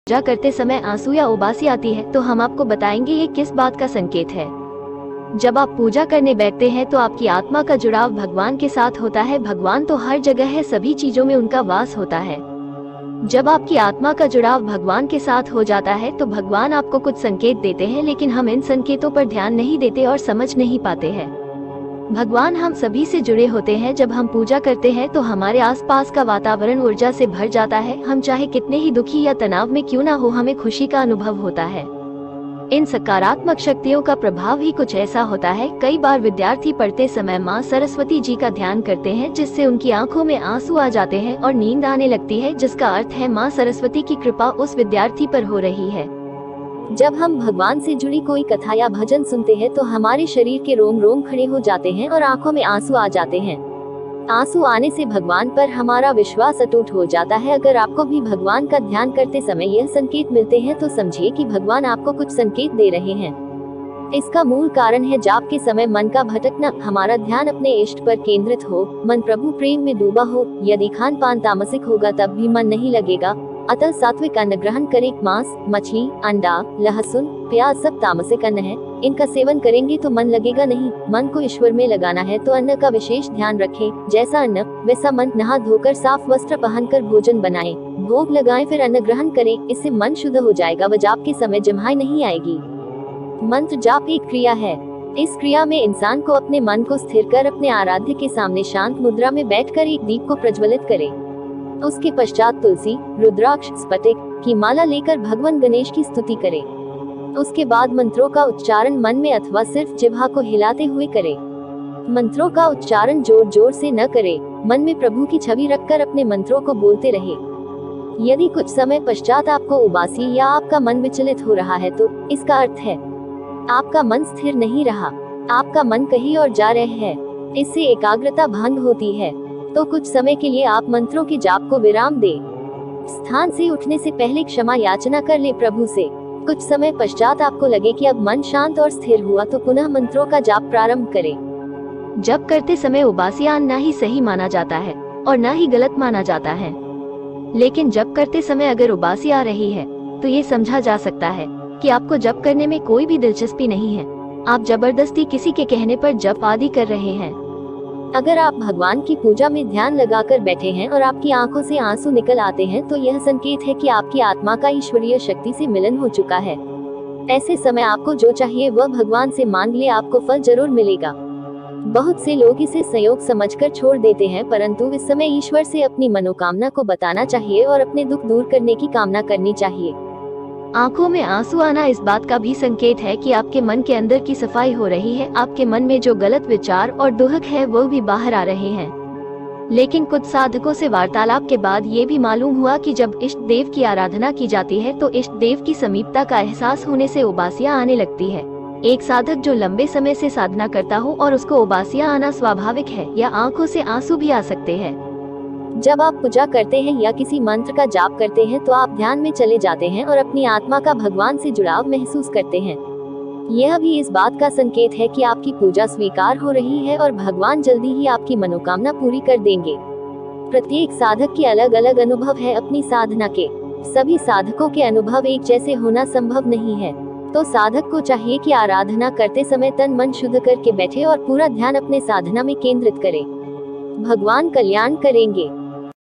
पूजा करते समय आंसू या उबासी आती है तो हम आपको बताएंगे ये किस बात का संकेत है। जब आप पूजा करने बैठते हैं तो आपकी आत्मा का जुड़ाव भगवान के साथ होता है। भगवान तो हर जगह है, सभी चीजों में उनका वास होता है। जब आपकी आत्मा का जुड़ाव भगवान के साथ हो जाता है तो भगवान आपको कुछ संकेत देते हैं, लेकिन हम इन संकेतों पर ध्यान नहीं देते और समझ नहीं पाते हैं। भगवान हम सभी से जुड़े होते हैं। जब हम पूजा करते हैं तो हमारे आसपास का वातावरण ऊर्जा से भर जाता है। हम चाहे कितने ही दुखी या तनाव में क्यों ना हो, हमें खुशी का अनुभव होता है। इन सकारात्मक शक्तियों का प्रभाव ही कुछ ऐसा होता है। कई बार विद्यार्थी पढ़ते समय माँ सरस्वती जी का ध्यान करते हैं, जिससे उनकी आंखों में आंसू आ जाते हैं और नींद आने लगती है, जिसका अर्थ है माँ सरस्वती की कृपा उस विद्यार्थी पर हो रही है। जब हम भगवान से जुड़ी कोई कथा या भजन सुनते हैं तो हमारे शरीर के रोम रोम खड़े हो जाते हैं और आंखों में आंसू आ जाते हैं। आंसू आने से भगवान पर हमारा विश्वास अटूट हो जाता है। अगर आपको भी भगवान का ध्यान करते समय यह संकेत मिलते हैं तो समझिए कि भगवान आपको कुछ संकेत दे रहे हैं। इसका मूल कारण है जाप के समय मन का भटकना। हमारा ध्यान अपने इष्ट पर केंद्रित हो, मन प्रभु प्रेम में डूबा हो। यदि खान पान तामसिक होगा तब भी मन नहीं लगेगा। अतः सात्विक अन्न ग्रहण करें। मांस, मछली, अंडा, लहसुन, प्याज सब तामसिक अन्न है। इनका सेवन करेंगे तो मन लगेगा नहीं। मन को ईश्वर में लगाना है तो अन्न का विशेष ध्यान रखें। जैसा अन्न वैसा मन। नहा धोकर साफ वस्त्र पहनकर भोजन बनाएं, भोग लगाएं, फिर अन्न ग्रहण करें। इससे मन शुद्ध हो जाएगा व जाप के समय जम्हाई नहीं आएगी। मंत्र जाप एक क्रिया है। इस क्रिया में इंसान को अपने मन को स्थिर कर अपने आराध्य के सामने शांत मुद्रा में बैठकर एक दीप को प्रज्वलित करे। उसके पश्चात तुलसी, रुद्राक्ष, स्फटिक की माला लेकर भगवान गणेश की स्तुति करे। उसके बाद मंत्रों का उच्चारण मन में अथवा सिर्फ जिह्वा को हिलाते हुए करे। मंत्रों का उच्चारण जोर जोर से न करे। मन में प्रभु की छवि रखकर अपने मंत्रों को बोलते रहे। यदि कुछ समय पश्चात आपको उबासी या आपका मन विचलित हो रहा है तो इसका अर्थ है आपका मन स्थिर नहीं रहा, आपका मन कहीं और जा रहे है। इससे एकाग्रता भंग होती है। तो कुछ समय के लिए आप मंत्रों के जाप को विराम दें। स्थान से उठने से पहले क्षमा याचना कर ले प्रभु से। कुछ समय पश्चात आपको लगे कि अब मन शांत और स्थिर हुआ तो पुनः मंत्रों का जाप प्रारंभ करें। जप करते समय उबासियां न ही सही माना जाता है और न ही गलत माना जाता है, लेकिन जप करते समय अगर उबासी आ रही है तो ये समझा जा सकता है कि आपको जप करने में कोई भी दिलचस्पी नहीं है। आप जबरदस्ती किसी के कहने पर जप आदि कर रहे हैं। अगर आप भगवान की पूजा में ध्यान लगाकर बैठे हैं और आपकी आंखों से आंसू निकल आते हैं तो यह संकेत है कि आपकी आत्मा का ईश्वरीय शक्ति से मिलन हो चुका है। ऐसे समय आपको जो चाहिए वह भगवान से मांग ले, आपको फल जरूर मिलेगा। बहुत से लोग इसे संयोग समझकर छोड़ देते हैं, परंतु इस समय ईश्वर से अपनी मनोकामना को बताना चाहिए और अपने दुख दूर करने की कामना करनी चाहिए। आंखों में आंसू आना इस बात का भी संकेत है कि आपके मन के अंदर की सफाई हो रही है। आपके मन में जो गलत विचार और दुहक है वो भी बाहर आ रहे हैं। लेकिन कुछ साधकों से वार्तालाप के बाद ये भी मालूम हुआ कि जब इष्ट देव की आराधना की जाती है तो इष्ट देव की समीपता का एहसास होने से उबासियां आने लगती है। एक साधक जो लंबे समय से साधना करता हो और उसको उबासियां आना स्वाभाविक है, या आंखों से आंसू भी आ सकते हैं। जब आप पूजा करते हैं या किसी मंत्र का जाप करते हैं तो आप ध्यान में चले जाते हैं और अपनी आत्मा का भगवान से जुड़ाव महसूस करते हैं। यह भी इस बात का संकेत है कि आपकी पूजा स्वीकार हो रही है और भगवान जल्दी ही आपकी मनोकामना पूरी कर देंगे। प्रत्येक साधक के अलग अलग अनुभव है अपनी साधना के। सभी साधकों के अनुभव एक जैसे होना संभव नहीं है। तो साधक को चाहिए कि आराधना करते समय तन मन शुद्ध करके बैठे और पूरा ध्यान अपने साधना में केंद्रित करे। भगवान कल्याण करेंगे।